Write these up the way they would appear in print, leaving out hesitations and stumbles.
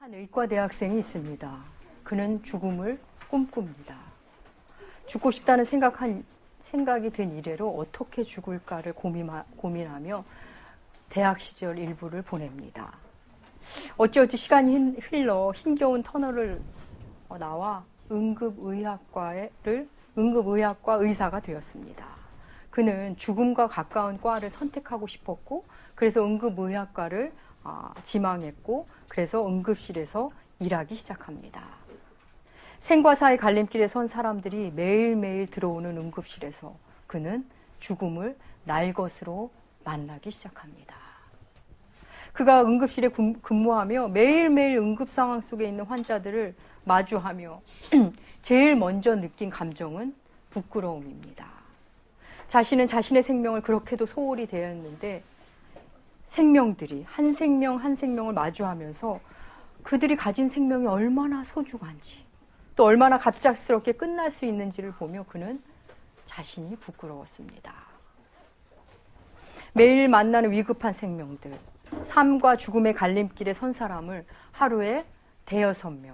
한 의과 대학생이 있습니다. 그는 죽음을 꿈꿉니다. 죽고 싶다는 생각이 든 이래로 어떻게 죽을까를 고민하며 대학 시절 일부를 보냅니다. 어찌어찌 시간이 흘러 힘겨운 터널을 나와 응급의학과 의사가 되었습니다. 그는 죽음과 가까운 과를 선택하고 싶었고, 그래서 응급의학과를 지망했고, 그래서 응급실에서 일하기 시작합니다. 생과 사의 갈림길에 선 사람들이 매일매일 들어오는 응급실에서 그는 죽음을 날 것으로 만나기 시작합니다. 그가 응급실에 근무하며 매일매일 응급 상황 속에 있는 환자들을 마주하며 제일 먼저 느낀 감정은 부끄러움입니다. 자신은 자신의 생명을 그렇게도 소홀히 대했는데 생명들이 한 생명 한 생명을 마주하면서 그들이 가진 생명이 얼마나 소중한지, 또 얼마나 갑작스럽게 끝날 수 있는지를 보며 그는 자신이 부끄러웠습니다. 매일 만나는 위급한 생명들, 삶과 죽음의 갈림길에 선 사람을 하루에 5명,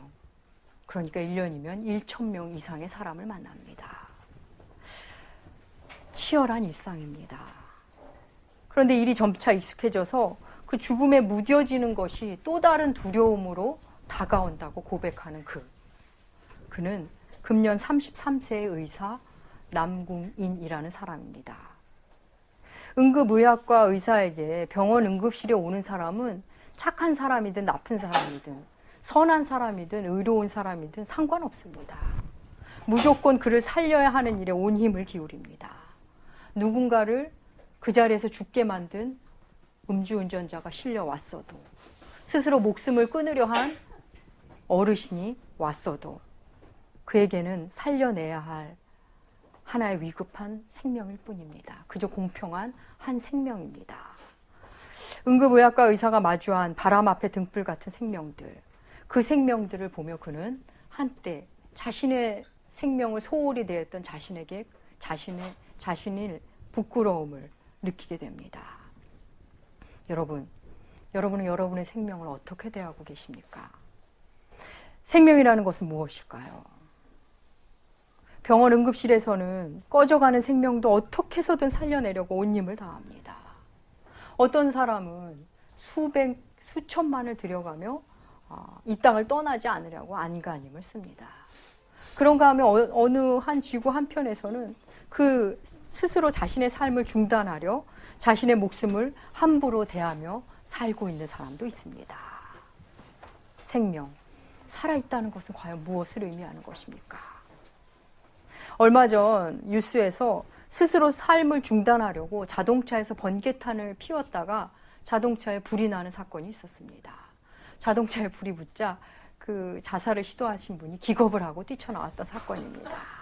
그러니까 1년이면 1,000명 이상의 사람을 만납니다. 치열한 일상입니다. 그런데 일이 점차 익숙해져서 그 죽음에 무뎌지는 것이 또 다른 두려움으로 다가온다고 고백하는 그는 금년 33세의 의사 남궁인이라는 사람입니다. 응급의학과 의사에게 병원 응급실에 오는 사람은 착한 사람이든 나쁜 사람이든 선한 사람이든 의로운 사람이든 상관없습니다. 무조건 그를 살려야 하는 일에 온 힘을 기울입니다. 누군가를 그 자리에서 죽게 만든 음주운전자가 실려왔어도, 스스로 목숨을 끊으려 한 어르신이 왔어도 그에게는 살려내야 할 하나의 위급한 생명일 뿐입니다. 그저 공평한 한 생명입니다. 응급의학과 의사가 마주한 바람 앞에 등불 같은 생명들, 그 생명들을 보며 그는 한때 자신의 생명을 소홀히 대했던 자신의 부끄러움을 느끼게 됩니다. 여러분은 여러분의 생명을 어떻게 대하고 계십니까? 생명이라는 것은 무엇일까요? 병원 응급실에서는 꺼져가는 생명도 어떻게 해서든 살려내려고 온 힘을 다합니다. 어떤 사람은 수천만을 들여가며 이 땅을 떠나지 않으려고 안간힘을 씁니다. 그런가 하면 어느 한 지구 한편에서는 그 스스로 자신의 삶을 중단하려 자신의 목숨을 함부로 대하며 살고 있는 사람도 있습니다. 생명, 살아있다는 것은 과연 무엇을 의미하는 것입니까? 얼마 전 뉴스에서 스스로 삶을 중단하려고 자동차에서 번개탄을 피웠다가 자동차에 불이 나는 사건이 있었습니다. 자동차에 불이 붙자 그 자살을 시도하신 분이 기겁을 하고 뛰쳐나왔던 사건입니다.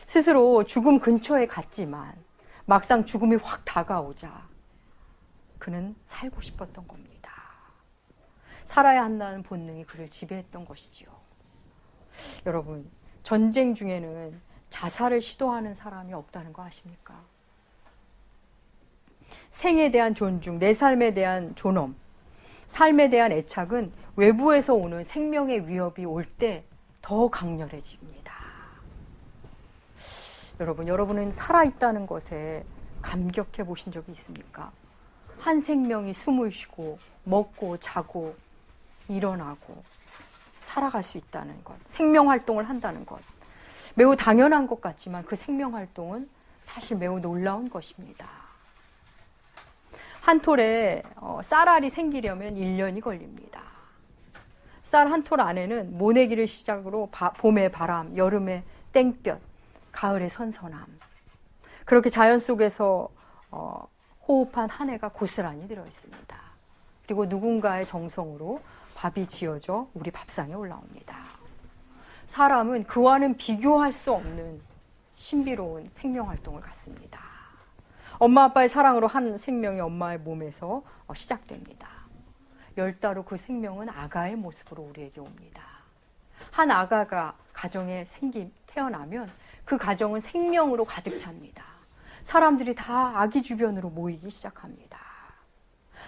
스스로 죽음 근처에 갔지만 막상 죽음이 확 다가오자 그는 살고 싶었던 겁니다. 살아야 한다는 본능이 그를 지배했던 것이지요. 여러분, 전쟁 중에는 자살을 시도하는 사람이 없다는 거 아십니까? 생에 대한 존중, 내 삶에 대한 존엄, 삶에 대한 애착은 외부에서 오는 생명의 위협이 올 때 더 강렬해집니다. 여러분은 살아있다는 것에 감격해 보신 적이 있습니까? 한 생명이 숨을 쉬고 먹고 자고 일어나고 살아갈 수 있다는 것, 생명활동을 한다는 것, 매우 당연한 것 같지만 그 생명활동은 사실 매우 놀라운 것입니다. 한 톨에 쌀알이 생기려면 1년이 걸립니다. 쌀 한 톨 안에는 모내기를 시작으로 봄의 바람, 여름의 땡볕, 가을의 선선함, 그렇게 자연 속에서 호흡한 한 해가 고스란히 들어있습니다. 그리고 누군가의 정성으로 밥이 지어져 우리 밥상에 올라옵니다. 사람은 그와는 비교할 수 없는 신비로운 생명활동을 갖습니다. 엄마 아빠의 사랑으로 한 생명이 엄마의 몸에서 시작됩니다. 10달 후 그 생명은 아가의 모습으로 우리에게 옵니다. 한 아가가 가정에 태어나면 그 가정은 생명으로 가득 찹니다. 사람들이 다 아기 주변으로 모이기 시작합니다.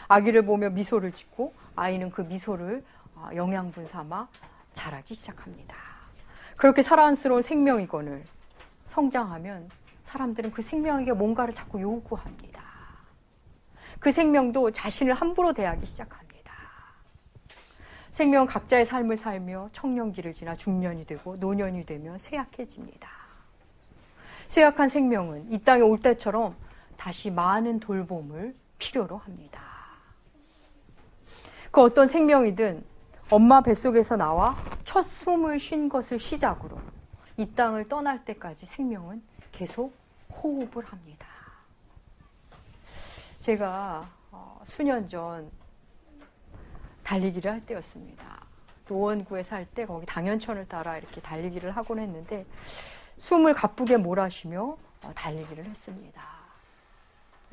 아기를 보며 미소를 짓고 아이는 그 미소를 영양분 삼아 자라기 시작합니다. 그렇게 사랑스러운 생명이건을 성장하면 사람들은 그 생명에게 뭔가를 자꾸 요구합니다. 그 생명도 자신을 함부로 대하기 시작합니다. 생명은 각자의 삶을 살며 청년기를 지나 중년이 되고 노년이 되면 쇠약해집니다. 쇠약한 생명은 이 땅에 올 때처럼 다시 많은 돌봄을 필요로 합니다. 그 어떤 생명이든 엄마 뱃속에서 나와 첫 숨을 쉰 것을 시작으로 이 땅을 떠날 때까지 생명은 계속 호흡을 합니다. 제가 수년 전 달리기를 할 때였습니다. 노원구에 살 때 거기 당연천을 따라 이렇게 달리기를 하곤 했는데 숨을 가쁘게 몰아쉬며 달리기를 했습니다.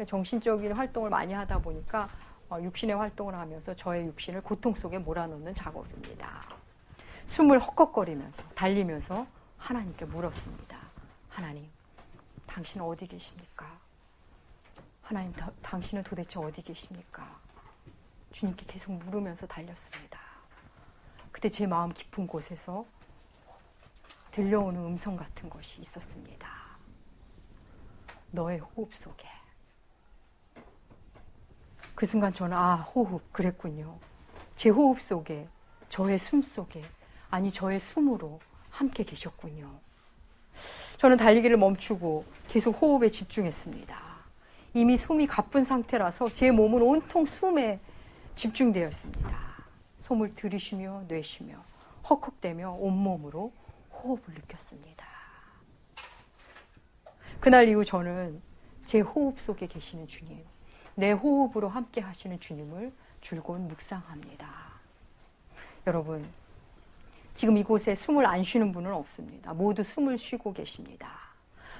정신적인 활동을 많이 하다 보니까 육신의 활동을 하면서 저의 육신을 고통 속에 몰아넣는 작업입니다. 숨을 헉헉거리면서 달리면서 하나님께 물었습니다. 하나님, 당신은 어디 계십니까? 하나님, 당신은 도대체 어디 계십니까? 주님께 계속 물으면서 달렸습니다. 그때 제 마음 깊은 곳에서 들려오는 음성 같은 것이 있었습니다. 너의 호흡 속에. 그 순간 저는 호흡, 그랬군요. 제 호흡 속에, 저의 숨 속에, 아니 저의 숨으로 함께 계셨군요. 저는 달리기를 멈추고 계속 호흡에 집중했습니다. 이미 숨이 가쁜 상태라서 제 몸은 온통 숨에 집중되어 있습니다. 숨을 들이쉬며 내쉬며 헉헉대며 온몸으로 호흡을 느꼈습니다. 그날 이후 저는 제 호흡 속에 계시는 주님, 내 호흡으로 함께 하시는 주님을 줄곧 묵상합니다. 여러분, 지금 이곳에 숨을 안 쉬는 분은 없습니다. 모두 숨을 쉬고 계십니다.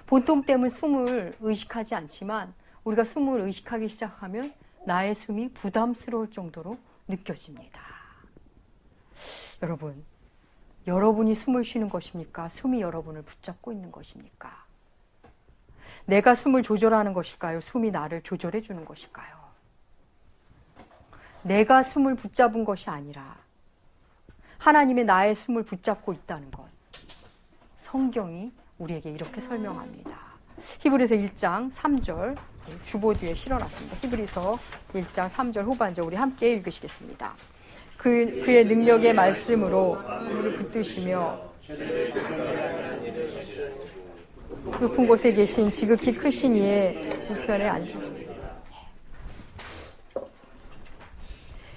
보통 때문에 숨을 의식하지 않지만 우리가 숨을 의식하기 시작하면 나의 숨이 부담스러울 정도로 느껴집니다. 여러분, 여러분이 숨을 쉬는 것입니까? 숨이 여러분을 붙잡고 있는 것입니까? 내가 숨을 조절하는 것일까요? 숨이 나를 조절해 주는 것일까요? 내가 숨을 붙잡은 것이 아니라 하나님의 나의 숨을 붙잡고 있다는 것. 성경이 우리에게 이렇게 설명합니다. 히브리서 1장 3절 주보 뒤에 실어놨습니다. 히브리서 1장 3절 후반절 우리 함께 읽으시겠습니다. 그의 능력의 말씀으로 우리를 붙드시며 높은 곳에 계신 지극히 크신 이의 우편에 앉아.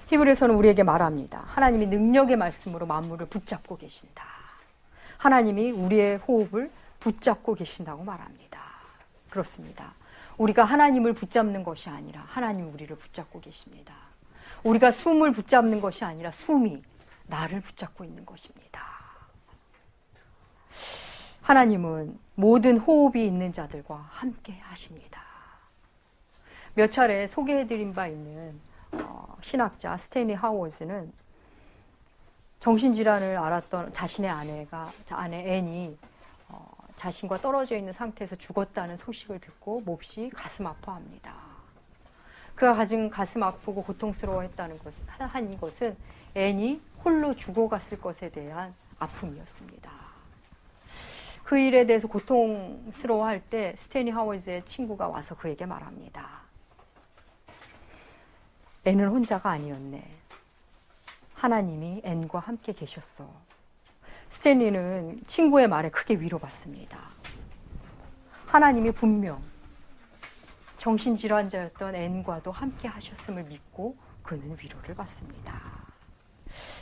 히브리서는 우리에게 말합니다. 하나님이 능력의 말씀으로 만물을 붙잡고 계신다. 하나님이 우리의 호흡을 붙잡고 계신다고 말합니다. 그렇습니다. 우리가 하나님을 붙잡는 것이 아니라 하나님이 우리를 붙잡고 계십니다. 우리가 숨을 붙잡는 것이 아니라 숨이 나를 붙잡고 있는 것입니다. 하나님은 모든 호흡이 있는 자들과 함께 하십니다. 몇 차례 소개해드린 바 있는 신학자 스탠리 하워즈는 정신질환을 앓았던 자신의 아내 앤이 자신과 떨어져 있는 상태에서 죽었다는 소식을 듣고 몹시 가슴 아파합니다. 그가 가진 가슴 아프고 고통스러워했다는 것은 앤이 홀로 죽어갔을 것에 대한 아픔이었습니다. 그 일에 대해서 고통스러워할 때 스탠리 하워즈의 친구가 와서 그에게 말합니다. 앤은 혼자가 아니었네. 하나님이 앤과 함께 계셨어. 스탠리는 친구의 말에 크게 위로받습니다. 하나님이 분명 정신질환자였던 앤과도 함께 하셨음을 믿고 그는 위로를 받습니다.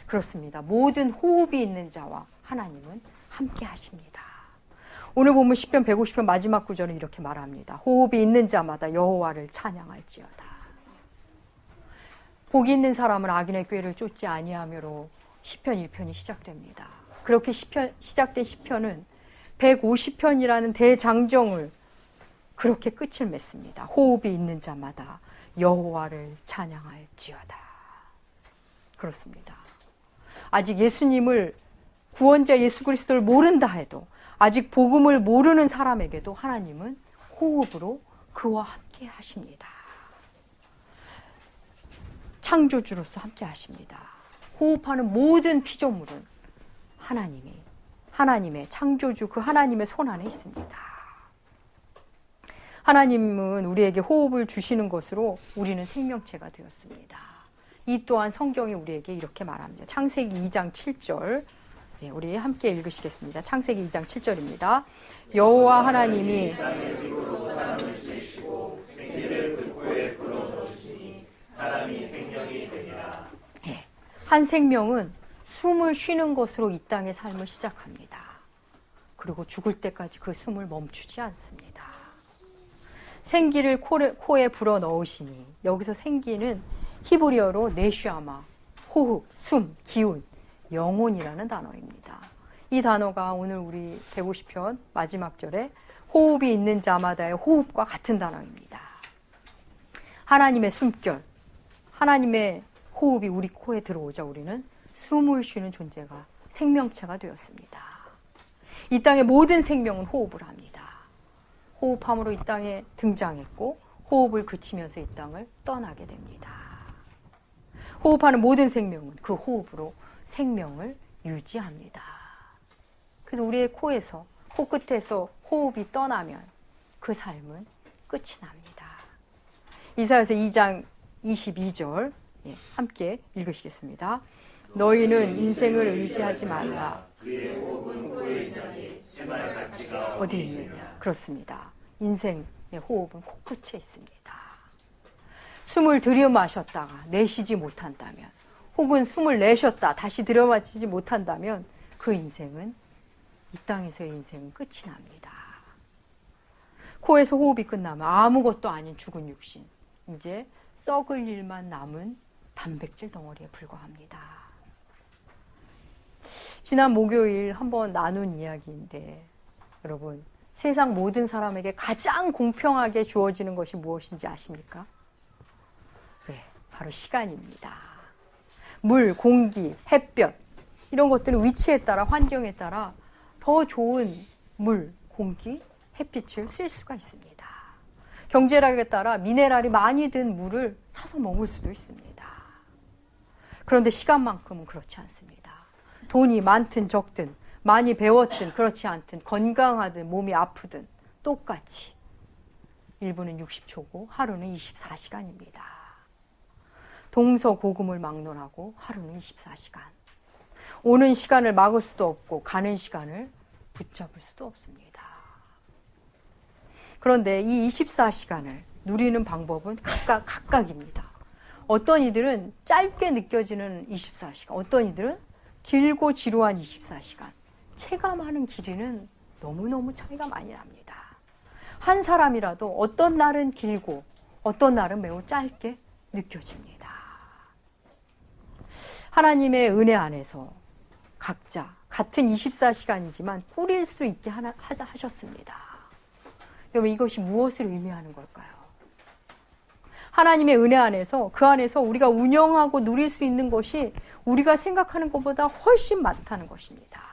그렇습니다. 모든 호흡이 있는 자와 하나님은 함께 하십니다. 오늘 보면 시편 150편 마지막 구절은 이렇게 말합니다. 호흡이 있는 자마다 여호와를 찬양할지어다. 복이 있는 사람은 악인의 꾀를 쫓지 아니하며로 시편 1편이 시작됩니다. 그렇게 시작된 시편은 150편이라는 대장정을 그렇게 끝을 맺습니다. 호흡이 있는 자마다 여호와를 찬양할지어다. 그렇습니다. 아직 예수님을 구원자 예수 그리스도를 모른다 해도 아직 복음을 모르는 사람에게도 하나님은 호흡으로 그와 함께 하십니다. 창조주로서 함께 하십니다. 호흡하는 모든 피조물은 하나님의 창조주 그 하나님의 손 안에 있습니다. 하나님은 우리에게 호흡을 주시는 것으로 우리는 생명체가 되었습니다. 이 또한 성경이 우리에게 이렇게 말합니다. 창세기 2장 7절. 네, 우리 함께 읽으시겠습니다. 창세기 2장 7절입니다. 여호와 하나님이 한 생명은 숨을 쉬는 것으로 이 땅의 삶을 시작합니다. 그리고 죽을 때까지 그 숨을 멈추지 않습니다. 생기를 코에 불어 넣으시니, 여기서 생기는 히브리어로 네슈아마, 호흡, 숨, 기운, 영혼이라는 단어입니다. 이 단어가 오늘 우리 150편 마지막 절에 호흡이 있는 자마다의 호흡과 같은 단어입니다. 하나님의 숨결, 하나님의 호흡이 우리 코에 들어오자 우리는 숨을 쉬는 존재가, 생명체가 되었습니다. 이 땅의 모든 생명은 호흡을 합니다. 호흡함으로 이 땅에 등장했고 호흡을 그치면서 이 땅을 떠나게 됩니다. 호흡하는 모든 생명은 그 호흡으로 생명을 유지합니다. 그래서 우리의 코에서, 코끝에서 호흡이 떠나면 그 삶은 끝이 납니다. 이사야서 2장 22절 함께 읽으시겠습니다. 너희는 인생을 의지하지 말라. 어디 있느냐? 그렇습니다. 인생의 호흡은 코끝에 있습니다. 숨을 들여 마셨다가 내쉬지 못한다면, 혹은 숨을 내쉬었다 다시 들여 마시지 못한다면 그 인생은, 이 땅에서의 인생은 끝이 납니다. 코에서 호흡이 끝나면 아무것도 아닌 죽은 육신, 이제 썩을 일만 남은 단백질 덩어리에 불과합니다. 지난 목요일 한번 나눈 이야기인데, 여러분, 세상 모든 사람에게 가장 공평하게 주어지는 것이 무엇인지 아십니까? 네, 바로 시간입니다. 물, 공기, 햇볕, 이런 것들은 위치에 따라, 환경에 따라 더 좋은 물, 공기, 햇빛을 쓸 수가 있습니다. 경제력에 따라 미네랄이 많이 든 물을 사서 먹을 수도 있습니다. 그런데 시간만큼은 그렇지 않습니다. 돈이 많든 적든, 많이 배웠든 그렇지 않든, 건강하든 몸이 아프든 똑같이 1분은 60초고 하루는 24시간입니다. 동서고금을 막론하고 하루는 24시간. 오는 시간을 막을 수도 없고 가는 시간을 붙잡을 수도 없습니다. 그런데 이 24시간을 누리는 방법은 각각입니다. 어떤 이들은 짧게 느껴지는 24시간, 어떤 이들은 길고 지루한 24시간, 체감하는 길이는 너무너무 차이가 많이 납니다. 한 사람이라도 어떤 날은 길고 어떤 날은 매우 짧게 느껴집니다. 하나님의 은혜 안에서 각자 같은 24시간이지만 꾸릴 수 있게 하셨습니다. 여러분, 이것이 무엇을 의미하는 걸까요? 하나님의 은혜 안에서, 그 안에서 우리가 운영하고 누릴 수 있는 것이 우리가 생각하는 것보다 훨씬 많다는 것입니다.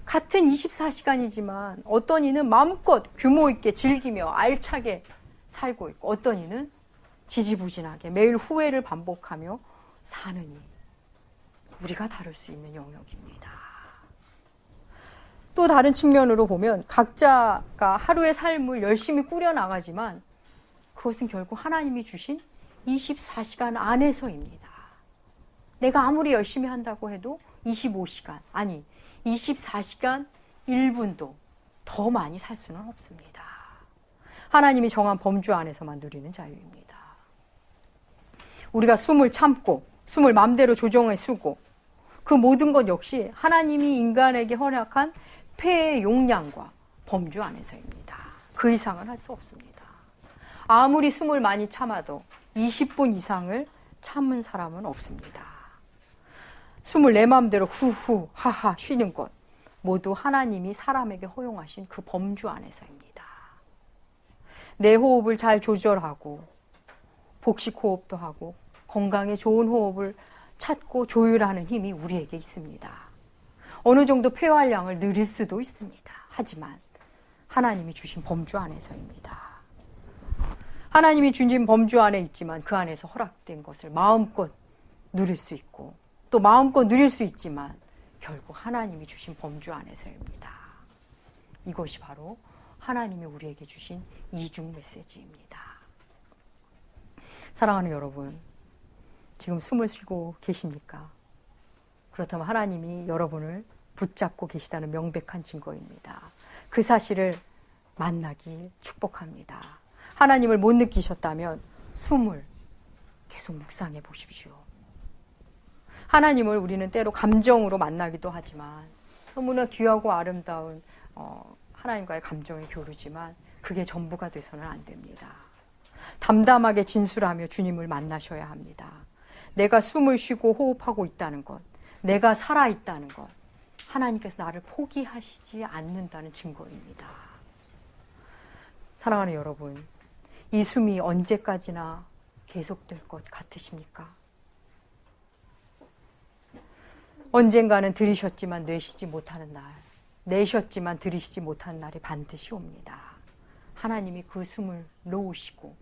같은 24시간이지만 어떤 이는 마음껏 규모 있게 즐기며 알차게 살고 있고, 어떤 이는 지지부진하게 매일 후회를 반복하며 사느니 우리가 다룰 수 있는 영역입니다. 또 다른 측면으로 보면 각자가 하루의 삶을 열심히 꾸려나가지만 그것은 결국 하나님이 주신 24시간 안에서입니다. 내가 아무리 열심히 한다고 해도 25시간, 아니 24시간 1분도 더 많이 살 수는 없습니다. 하나님이 정한 범주 안에서만 누리는 자유입니다. 우리가 숨을 참고 숨을 마음대로 조정해 쓰고 그 모든 것 역시 하나님이 인간에게 허락한 폐의 용량과 범주 안에서입니다. 그 이상은 할 수 없습니다. 아무리 숨을 많이 참아도 20분 이상을 참은 사람은 없습니다. 숨을 내 마음대로 후후 하하 쉬는 것 모두 하나님이 사람에게 허용하신 그 범주 안에서입니다. 내 호흡을 잘 조절하고 복식 호흡도 하고 건강에 좋은 호흡을 찾고 조율하는 힘이 우리에게 있습니다. 어느 정도 폐활량을 늘릴 수도 있습니다. 하지만 하나님이 주신 범주 안에서입니다. 하나님이 주신 범주 안에 있지만 그 안에서 허락된 것을 마음껏 누릴 수 있고 또 마음껏 누릴 수 있지만 결국 하나님이 주신 범주 안에서입니다. 이것이 바로 하나님이 우리에게 주신 이중 메시지입니다. 사랑하는 여러분, 지금 숨을 쉬고 계십니까? 그렇다면 하나님이 여러분을 붙잡고 계시다는 명백한 증거입니다. 그 사실을 만나기 축복합니다. 하나님을 못 느끼셨다면 숨을 계속 묵상해 보십시오. 하나님을 우리는 때로 감정으로 만나기도 하지만 너무나 귀하고 아름다운 하나님과의 감정이 교류지만 그게 전부가 돼서는 안 됩니다. 담담하게 진술하며 주님을 만나셔야 합니다. 내가 숨을 쉬고 호흡하고 있다는 것, 내가 살아있다는 것, 하나님께서 나를 포기하시지 않는다는 증거입니다. 사랑하는 여러분, 이 숨이 언제까지나 계속될 것 같으십니까? 언젠가는 들이셨지만 내쉬지 못하는 날, 내셨지만 들이시지 못하는 날이 반드시 옵니다. 하나님이 그 숨을 놓으시고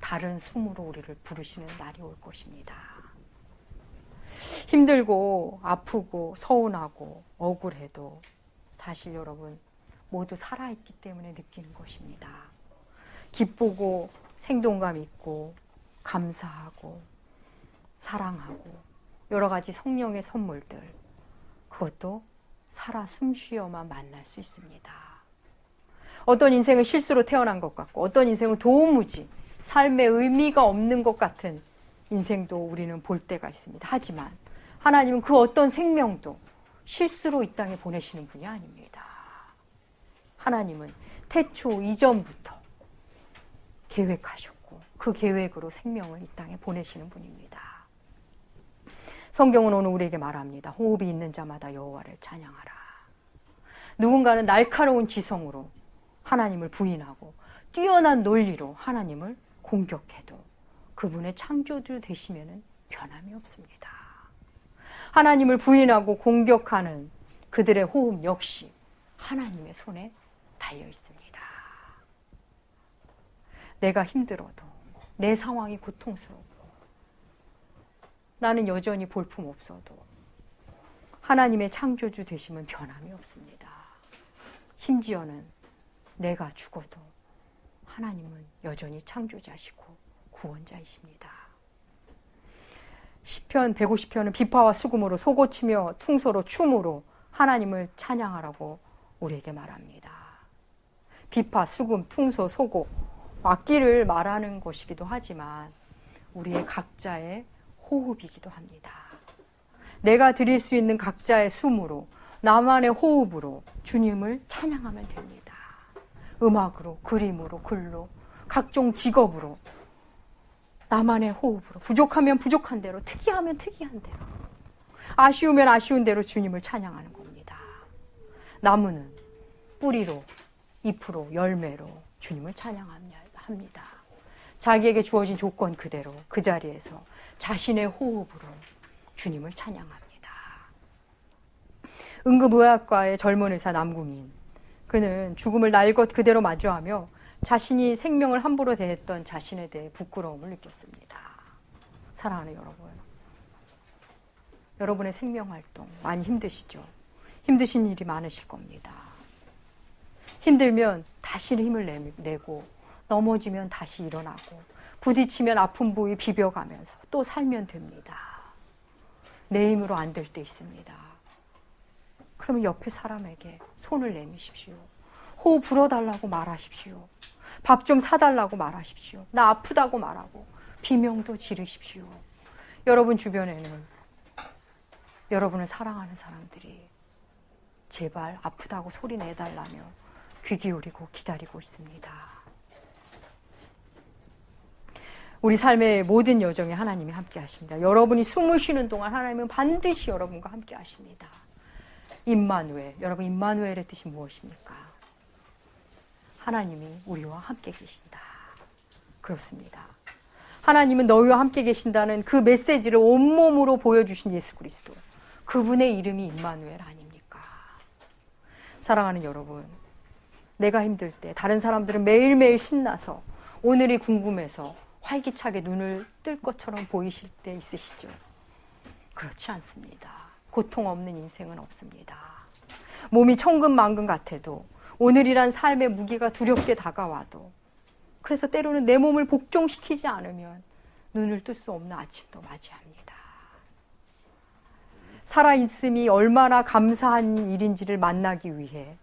다른 숨으로 우리를 부르시는 날이 올 것입니다. 힘들고 아프고 서운하고 억울해도 사실 여러분 모두 살아있기 때문에 느끼는 것입니다. 기쁘고 생동감 있고 감사하고 사랑하고 여러 가지 성령의 선물들, 그것도 살아 숨쉬어만 만날 수 있습니다. 어떤 인생은 실수로 태어난 것 같고 어떤 인생은 도무지 삶의 의미가 없는 것 같은 인생도 우리는 볼 때가 있습니다. 하지만 하나님은 그 어떤 생명도 실수로 이 땅에 보내시는 분이 아닙니다. 하나님은 태초 이전부터 계획하셨고 그 계획으로 생명을 이 땅에 보내시는 분입니다. 성경은 오늘 우리에게 말합니다. 호흡이 있는 자마다 여호와를 찬양하라. 누군가는 날카로운 지성으로 하나님을 부인하고 뛰어난 논리로 하나님을 공격해도 그분의 창조주 되시면은 변함이 없습니다. 하나님을 부인하고 공격하는 그들의 호흡 역시 하나님의 손에 달려 있습니다. 내가 힘들어도 내 상황이 고통스럽고 나는 여전히 볼품없어도 하나님의 창조주 되시면 변함이 없습니다. 심지어는 내가 죽어도 하나님은 여전히 창조자시고 구원자이십니다. 시편 150편은 비파와 수금으로 소고치며 퉁소로 춤으로 하나님을 찬양하라고 우리에게 말합니다. 비파, 수금, 퉁소, 소고, 악기를 말하는 것이기도 하지만 우리의 각자의 호흡이기도 합니다. 내가 드릴 수 있는 각자의 숨으로 나만의 호흡으로 주님을 찬양하면 됩니다. 음악으로, 그림으로, 글로, 각종 직업으로 나만의 호흡으로 부족하면 부족한 대로, 특이하면 특이한 대로, 아쉬우면 아쉬운 대로 주님을 찬양하는 겁니다. 나무는 뿌리로, 잎으로, 열매로 주님을 찬양합니다. 자기에게 주어진 조건 그대로 그 자리에서 자신의 호흡으로 주님을 찬양합니다. 응급의학과의 젊은 의사 남궁인, 그는 죽음을 날 것 그대로 마주하며 자신이 생명을 함부로 대했던 자신에 대해 부끄러움을 느꼈습니다. 사랑하는 여러분, 여러분의 생명활동 많이 힘드시죠? 힘드신 일이 많으실 겁니다. 힘들면 다시 힘을 내고 넘어지면 다시 일어나고 부딪히면 아픈 부위 비벼가면서 또 살면 됩니다. 내 힘으로 안 될 때 있습니다. 그러면 옆에 사람에게 손을 내미십시오. 호흡 불어달라고 말하십시오. 밥 좀 사달라고 말하십시오. 나 아프다고 말하고 비명도 지르십시오. 여러분 주변에는 여러분을 사랑하는 사람들이 제발 아프다고 소리 내달라며 귀 기울이고 기다리고 있습니다. 우리 삶의 모든 여정에 하나님이 함께 하십니다. 여러분이 숨을 쉬는 동안 하나님은 반드시 여러분과 함께 하십니다. 임마누엘, 여러분 임마누엘의 뜻이 무엇입니까? 하나님이 우리와 함께 계신다. 그렇습니다. 하나님은 너희와 함께 계신다는 그 메시지를 온몸으로 보여주신 예수 그리스도, 그분의 이름이 임마누엘 아닙니까? 사랑하는 여러분, 내가 힘들 때 다른 사람들은 매일매일 신나서 오늘이 궁금해서 활기차게 눈을 뜰 것처럼 보이실 때 있으시죠? 그렇지 않습니다. 고통 없는 인생은 없습니다. 몸이 천근만근 같아도 오늘이란 삶의 무게가 두렵게 다가와도 그래서 때로는 내 몸을 복종시키지 않으면 눈을 뜰 수 없는 아침도 맞이합니다. 살아있음이 얼마나 감사한 일인지를 만나기 위해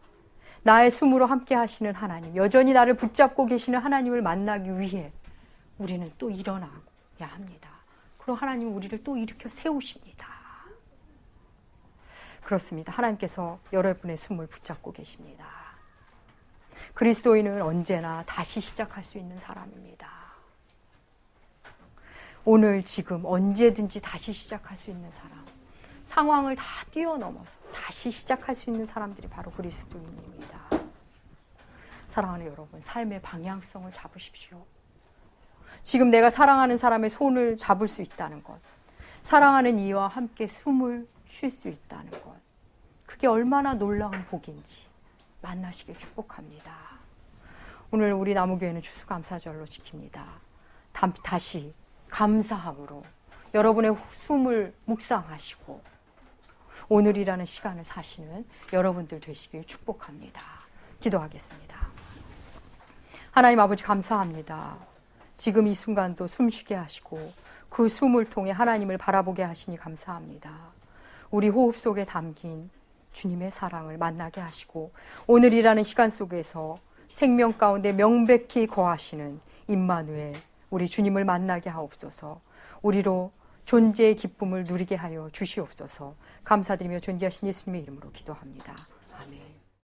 나의 숨으로 함께 하시는 하나님, 여전히 나를 붙잡고 계시는 하나님을 만나기 위해 우리는 또 일어나야 합니다. 그리고 하나님은 우리를 또 일으켜 세우십니다. 그렇습니다. 하나님께서 여러분의 숨을 붙잡고 계십니다. 그리스도인은 언제나 다시 시작할 수 있는 사람입니다. 오늘 지금 언제든지 다시 시작할 수 있는 사람, 상황을 다 뛰어넘어서 다시 시작할 수 있는 사람들이 바로 그리스도인입니다. 사랑하는 여러분, 삶의 방향성을 잡으십시오. 지금 내가 사랑하는 사람의 손을 잡을 수 있다는 것, 사랑하는 이와 함께 숨을 쉴 수 있다는 것, 그게 얼마나 놀라운 복인지 만나시길 축복합니다. 오늘 우리 나무교회는 추수감사절로 지킵니다. 다시 감사함으로 여러분의 숨을 묵상하시고 오늘이라는 시간을 사시는 여러분들 되시길 축복합니다. 기도하겠습니다. 하나님 아버지 감사합니다. 지금 이 순간도 숨쉬게 하시고 그 숨을 통해 하나님을 바라보게 하시니 감사합니다. 우리 호흡 속에 담긴 주님의 사랑을 만나게 하시고 오늘이라는 시간 속에서 생명 가운데 명백히 거하시는 임마누엘 우리 주님을 만나게 하옵소서. 우리로 존재의 기쁨을 누리게 하여 주시옵소서. 감사드리며 존귀하신 예수님의 이름으로 기도합니다.